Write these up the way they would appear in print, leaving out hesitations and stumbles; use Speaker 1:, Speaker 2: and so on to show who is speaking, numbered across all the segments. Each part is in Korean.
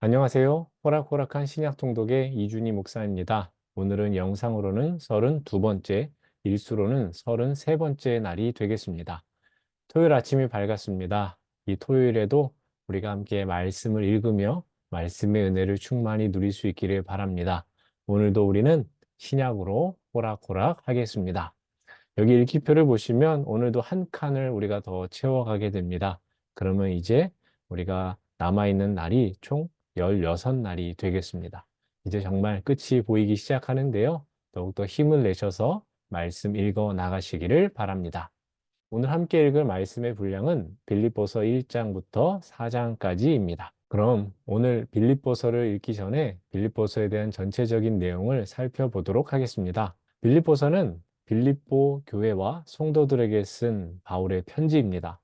Speaker 1: 안녕하세요. 호락호락한 신약 통독의 이준희 목사입니다. 오늘은 영상으로는 32번째, 일수로는 33번째 날이 되겠습니다. 토요일 아침이 밝았습니다. 이 토요일에도 우리가 함께 말씀을 읽으며 말씀의 은혜를 충만히 누릴 수 있기를 바랍니다. 오늘도 우리는 신약으로 호락호락 하겠습니다. 여기 읽기표를 보시면 오늘도 한 칸을 우리가 더 채워가게 됩니다. 그러면 이제 우리가 남아있는 날이 총 16날이 되겠습니다. 이제 정말 끝이 보이기 시작하는데요. 더욱더 힘을 내셔서 말씀 읽어 나가시기를 바랍니다. 오늘 함께 읽을 말씀의 분량은 빌립보서 1장부터 4장까지입니다. 그럼 오늘 빌립보서를 읽기 전에 빌립보서에 대한 전체적인 내용을 살펴보도록 하겠습니다. 빌립보서는 빌립보 교회와 성도들에게 쓴 바울의 편지입니다.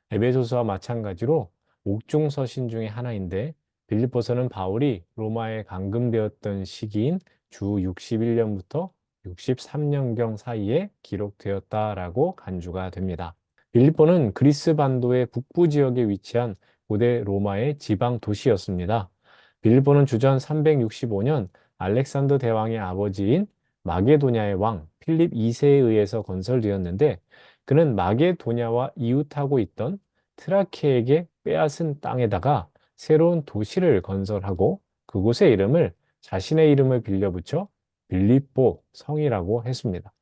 Speaker 1: 에베소서와 마찬가지로 옥중서신 중에 하나인데 빌립보서는 바울이 로마에 감금되었던 시기인 주 61년부터 63년경 사이에 기록되었다라고 간주가 됩니다. 빌립보는 그리스 반도의 북부 지역에 위치한 고대 로마의 지방 도시였습니다. 빌립보는 주전 365년 알렉산더 대왕의 아버지인 마게도냐의 왕 필립 2세에 의해서 건설되었는데 그는 마게도냐와 이웃하고 있던 트라케에게 빼앗은 땅에다가 새로운 도시를 건설하고 그곳의 이름을 자신의 이름을 빌려 붙여 빌립보 성이라고 했습니다.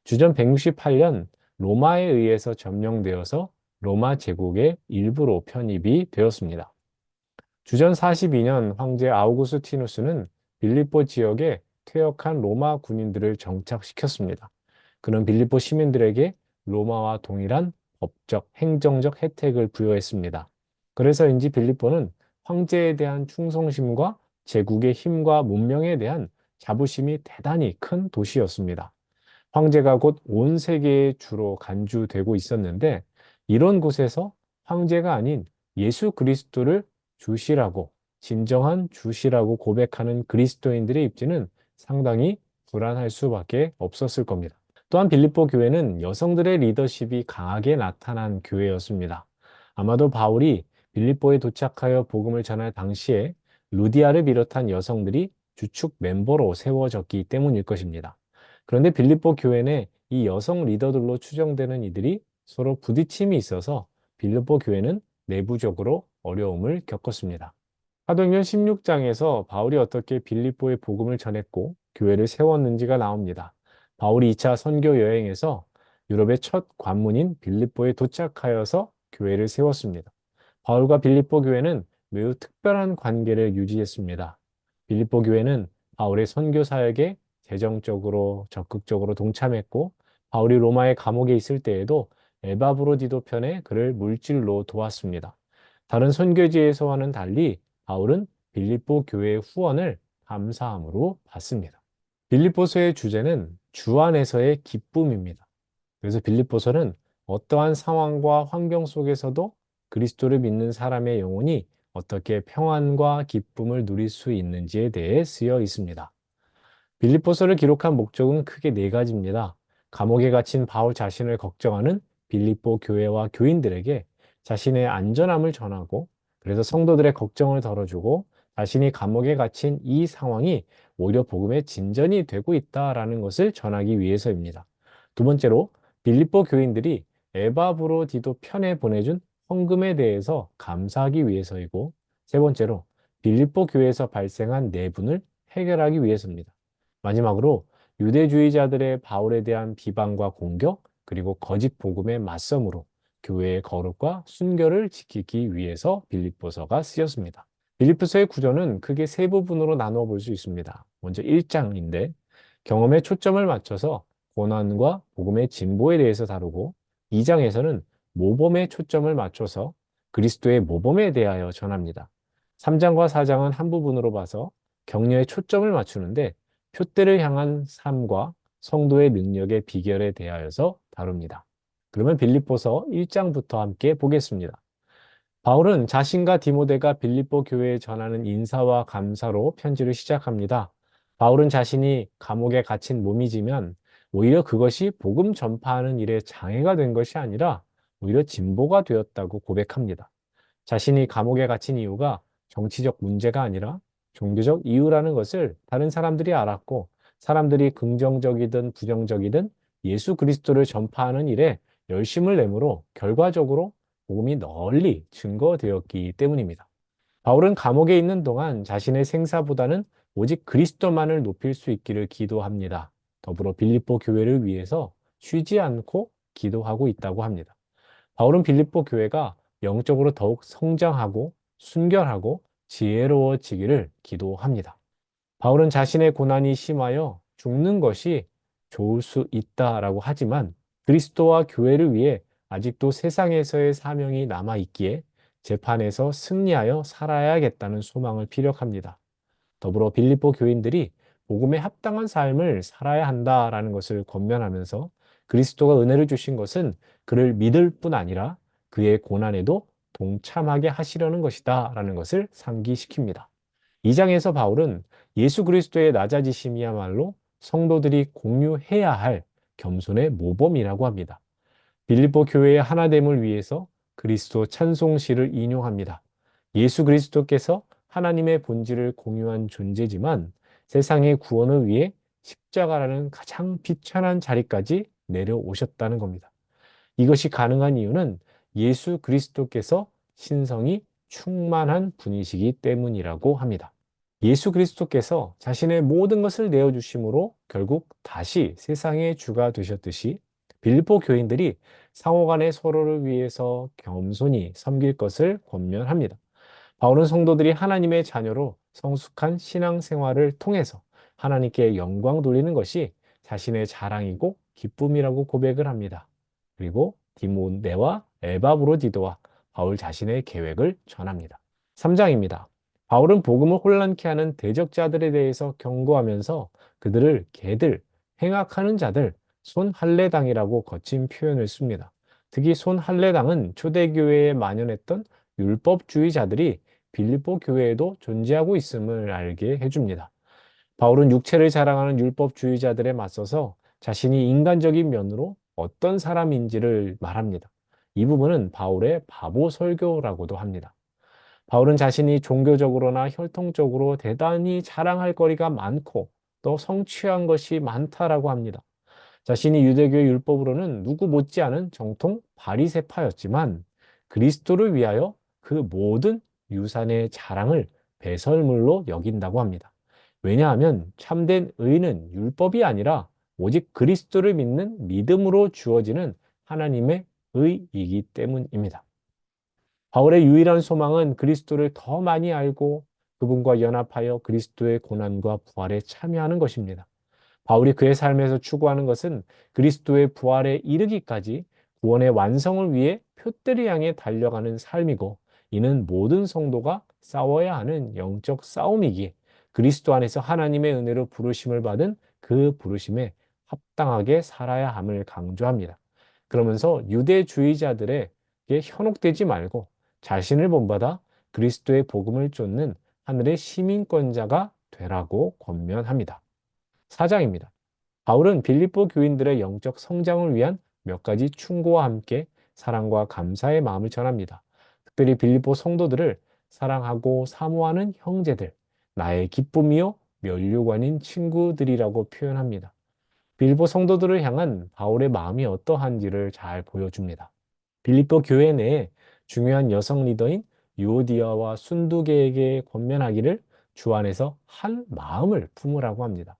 Speaker 1: 주전 168년 로마에 의해서 점령되어서 로마 제국의 일부로 편입이 되었습니다. 주전 42년 황제 아우구스티누스는 빌립보 지역에 퇴역한 로마 군인들을 정착시켰습니다. 그는 빌립보 시민들에게 로마와 동일한 법적, 행정적 혜택을 부여했습니다. 그래서인지 빌립보는 황제에 대한 충성심과 제국의 힘과 문명에 대한 자부심이 대단히 큰 도시였습니다. 황제가 곧 온 세계에 주로 간주되고 있었는데 이런 곳에서 황제가 아닌 예수 그리스도를 주시라고 진정한 주시라고 고백하는 그리스도인들의 입지는 상당히 불안할 수밖에 없었을 겁니다. 또한 빌립보 교회는 여성들의 리더십이 강하게 나타난 교회였습니다. 아마도 바울이 빌립보에 도착하여 복음을 전할 당시에 루디아를 비롯한 여성들이 주축 멤버로 세워졌기 때문일 것입니다. 그런데 빌립보 교회 내 이 여성 리더들로 추정되는 이들이 서로 부딪힘이 있어서 빌립보 교회는 내부적으로 어려움을 겪었습니다. 사도행전 16장에서 바울이 어떻게 빌립보에 복음을 전했고 교회를 세웠는지가 나옵니다. 바울이 2차 선교 여행에서 유럽의 첫 관문인 빌립보에 도착하여서 교회를 세웠습니다. 바울과 빌립보 교회는 매우 특별한 관계를 유지했습니다. 빌립보 교회는 바울의 선교 사역에 재정적으로 적극적으로 동참했고 바울이 로마의 감옥에 있을 때에도 에바브로디도 편에 그를 물질로 도왔습니다. 다른 선교지에서와는 달리 바울은 빌립보 교회의 후원을 감사함으로 받습니다. 빌립보서의 주제는 주 안에서의 기쁨입니다. 그래서 빌립보서는 어떠한 상황과 환경 속에서도 그리스도를 믿는 사람의 영혼이 어떻게 평안과 기쁨을 누릴 수 있는지에 대해 쓰여 있습니다. 빌립보서를 기록한 목적은 크게 네 가지입니다. 감옥에 갇힌 바울 자신을 걱정하는 빌립보 교회와 교인들에게 자신의 안전함을 전하고 그래서 성도들의 걱정을 덜어주고 자신이 감옥에 갇힌 이 상황이 오히려 복음의 진전이 되고 있다라는 것을 전하기 위해서입니다. 두 번째로 빌립보 교인들이 에바브로디도 편에 보내준 헌금에 대해서 감사하기 위해서이고 세 번째로 빌립보 교회에서 발생한 내분을 해결하기 위해서입니다. 마지막으로 유대주의자들의 바울에 대한 비방과 공격, 그리고 거짓 복음의 맞섬으로 교회의 거룩과 순결을 지키기 위해서 빌립보서가 쓰였습니다. 빌립보서의 구조는 크게 세 부분으로 나누어 볼 수 있습니다. 먼저 1장인데 경험에 초점을 맞춰서 고난과 복음의 진보에 대해서 다루고 2장에서는 모범에 초점을 맞춰서 그리스도의 모범에 대하여 전합니다. 3장과 4장은 한 부분으로 봐서 격려에 초점을 맞추는데 표대를 향한 삶과 성도의 능력의 비결에 대하여서 다룹니다. 그러면 빌립보서 1장부터 함께 보겠습니다. 바울은 자신과 디모데가 빌립보 교회에 전하는 인사와 감사로 편지를 시작합니다. 바울은 자신이 감옥에 갇힌 몸이지만 오히려 그것이 복음 전파하는 일에 장애가 된 것이 아니라 오히려 진보가 되었다고 고백합니다. 자신이 감옥에 갇힌 이유가 정치적 문제가 아니라 종교적 이유라는 것을 다른 사람들이 알았고, 사람들이 긍정적이든 부정적이든 예수 그리스도를 전파하는 일에 열심을 내므로 결과적으로 복음이 널리 증거되었기 때문입니다. 바울은 감옥에 있는 동안 자신의 생사보다는 오직 그리스도만을 높일 수 있기를 기도합니다. 더불어 빌립보 교회를 위해서 쉬지 않고 기도하고 있다고 합니다. 바울은 빌립보 교회가 영적으로 더욱 성장하고 순결하고 지혜로워지기를 기도합니다. 바울은 자신의 고난이 심하여 죽는 것이 좋을 수 있다라고 하지만 그리스도와 교회를 위해 아직도 세상에서의 사명이 남아 있기에 재판에서 승리하여 살아야겠다는 소망을 피력합니다. 더불어 빌립보 교인들이 복음에 합당한 삶을 살아야 한다라는 것을 권면하면서 그리스도가 은혜를 주신 것은 그를 믿을 뿐 아니라 그의 고난에도 동참하게 하시려는 것이다라는 것을 상기시킵니다. 2장에서 바울은 예수 그리스도의 낮아지심이야말로 성도들이 공유해야 할 겸손의 모범이라고 합니다. 빌립보 교회의 하나됨을 위해서 그리스도 찬송시를 인용합니다. 예수 그리스도께서 하나님의 본질을 공유한 존재지만 세상의 구원을 위해 십자가라는 가장 비천한 자리까지 내려오셨다는 겁니다. 이것이 가능한 이유는 예수 그리스도께서 신성이 충만한 분이시기 때문이라고 합니다. 예수 그리스도께서 자신의 모든 것을 내어주심으로 결국 다시 세상의 주가 되셨듯이 빌립보 교인들이 상호간에 서로를 위해서 겸손히 섬길 것을 권면합니다. 바울은 성도들이 하나님의 자녀로 성숙한 신앙생활을 통해서 하나님께 영광 돌리는 것이 자신의 자랑이고 기쁨이라고 고백을 합니다. 그리고 디모데와 에바브로디도와 바울 자신의 계획을 전합니다. 3장입니다. 바울은 복음을 혼란케 하는 대적자들에 대해서 경고하면서 그들을 개들, 행악하는 자들, 손할례당이라고 거친 표현을 씁니다. 특히 손할례당은 초대교회에 만연했던 율법주의자들이 빌립보 교회에도 존재하고 있음을 알게 해줍니다. 바울은 육체를 자랑하는 율법주의자들에 맞서서 자신이 인간적인 면으로 어떤 사람인지를 말합니다. 이 부분은 바울의 바보 설교라고도 합니다. 바울은 자신이 종교적으로나 혈통적으로 대단히 자랑할 거리가 많고 또 성취한 것이 많다라고 합니다. 자신이 유대교의 율법으로는 누구 못지않은 정통 바리새파였지만 그리스도를 위하여 그 모든 유산의 자랑을 배설물로 여긴다고 합니다. 왜냐하면 참된 의는 율법이 아니라 오직 그리스도를 믿는 믿음으로 주어지는 하나님의 의이기 때문입니다. 바울의 유일한 소망은 그리스도를 더 많이 알고 그분과 연합하여 그리스도의 고난과 부활에 참여하는 것입니다. 바울이 그의 삶에서 추구하는 것은 그리스도의 부활에 이르기까지 구원의 완성을 위해 표대를 향해 달려가는 삶이고, 이는 모든 성도가 싸워야 하는 영적 싸움이기에 그리스도 안에서 하나님의 은혜로 부르심을 받은 그 부르심에 합당하게 살아야 함을 강조합니다. 그러면서 유대주의자들에게 현혹되지 말고 자신을 본받아 그리스도의 복음을 쫓는 하늘의 시민권자가 되라고 권면합니다. 4장입니다. 바울은 빌립보 교인들의 영적 성장을 위한 몇 가지 충고와 함께 사랑과 감사의 마음을 전합니다. 특별히 빌립보 성도들을 사랑하고 사모하는 형제들, 나의 기쁨이요 면류관인 친구들이라고 표현합니다. 빌립보 성도들을 향한 바울의 마음이 어떠한지를 잘 보여줍니다. 빌립보 교회 내에 중요한 여성 리더인 유오디아와 순두계에게 권면하기를 주 안에서 한 마음을 품으라고 합니다.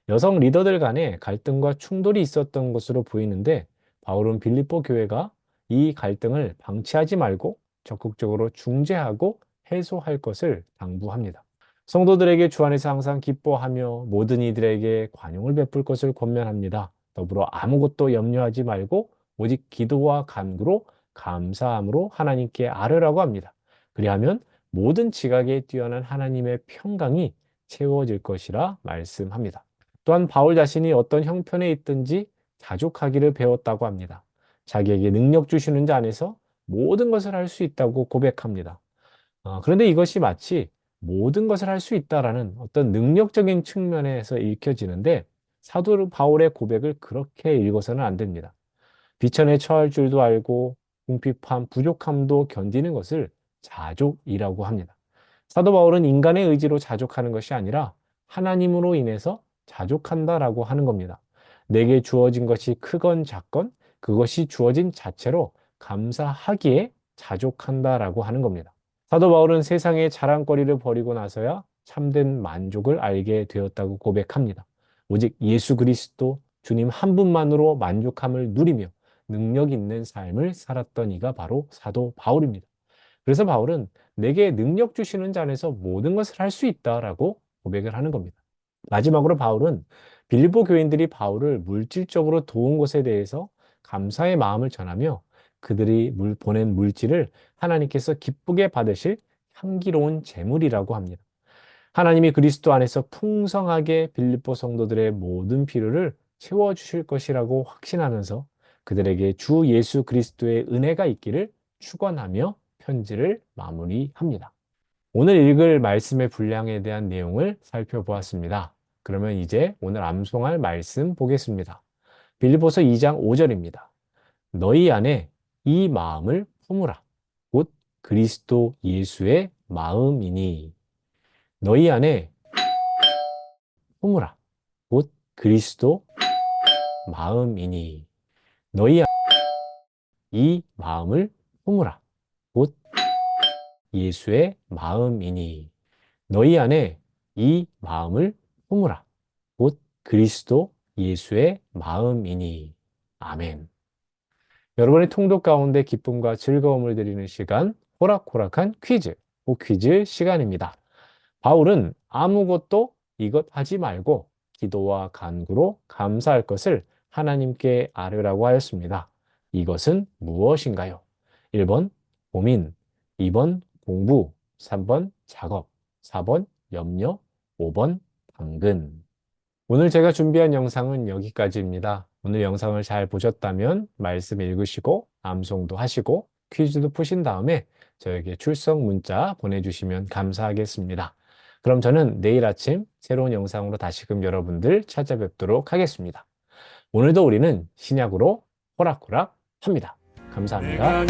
Speaker 1: 여성 리더들 간에 갈등과 충돌이 있었던 것으로 보이는데 바울은 빌립보 교회가 이 갈등을 방치하지 말고 적극적으로 중재하고 해소할 것을 당부합니다. 성도들에게 주 안에서 항상 기뻐하며 모든 이들에게 관용을 베풀 것을 권면합니다. 더불어 아무것도 염려하지 말고 오직 기도와 간구로 감사함으로 하나님께 아뢰라고 합니다. 그리하면 모든 지각에 뛰어난 하나님의 평강이 채워질 것이라 말씀합니다. 또한 바울 자신이 어떤 형편에 있든지 자족하기를 배웠다고 합니다. 자기에게 능력 주시는 자 안에서 모든 것을 할 수 있다고 고백합니다. 그런데 이것이 마치 모든 것을 할 수 있다라는 어떤 능력적인 측면에서 읽혀지는데 사도 바울의 고백을 그렇게 읽어서는 안 됩니다. 비천에 처할 줄도 알고 궁핍함, 부족함도 견디는 것을 자족이라고 합니다. 사도 바울은 인간의 의지로 자족하는 것이 아니라 하나님으로 인해서 자족한다라고 하는 겁니다. 내게 주어진 것이 크건 작건 그것이 주어진 자체로 감사하기에 자족한다라고 하는 겁니다. 사도 바울은 세상의 자랑거리를 버리고 나서야 참된 만족을 알게 되었다고 고백합니다. 오직 예수 그리스도 주님 한 분만으로 만족함을 누리며 능력 있는 삶을 살았던 이가 바로 사도 바울입니다. 그래서 바울은 내게 능력 주시는 자 안에서 모든 것을 할 수 있다라고 고백을 하는 겁니다. 마지막으로 바울은 빌립보 교인들이 바울을 물질적으로 도운 것에 대해서 감사의 마음을 전하며 그들이 보낸 물질을 하나님께서 기쁘게 받으실 향기로운 제물이라고 합니다. 하나님이 그리스도 안에서 풍성하게 빌립보 성도들의 모든 필요를 채워주실 것이라고 확신하면서 그들에게 주 예수 그리스도의 은혜가 있기를 축원하며 편지를 마무리합니다. 오늘 읽을 말씀의 분량에 대한 내용을 살펴보았습니다. 그러면 이제 오늘 암송할 말씀 보겠습니다. 빌립보서 2장 5절입니다. 너희 안에 이 마음을 품으라. 곧 그리스도 예수의 마음이니. 너희 안에 품으라. 곧 그리스도 마음이니. 너희 안에 이 마음을 품으라. 곧 예수의 마음이니. 너희 안에 이 마음을 품으라. 곧 그리스도 예수의 마음이니. 아멘. 여러분의 통독 가운데 기쁨과 즐거움을 드리는 시간, 호락호락한 퀴즈, 퀴즈 시간입니다. 바울은 아무것도 이것 하지 말고 기도와 간구로 감사할 것을 하나님께 아뢰라고 하였습니다. 이것은 무엇인가요? 1번 고민, 2번 공부, 3번 작업, 4번 염려, 5번 당근. 오늘 제가 준비한 영상은 여기까지입니다. 오늘 영상을 잘 보셨다면 말씀 읽으시고 암송도 하시고 퀴즈도 푸신 다음에 저에게 출석 문자 보내주시면 감사하겠습니다. 그럼 저는 내일 아침 새로운 영상으로 다시금 여러분들 찾아뵙도록 하겠습니다. 오늘도 우리는 신약으로 호락호락 합니다. 감사합니다.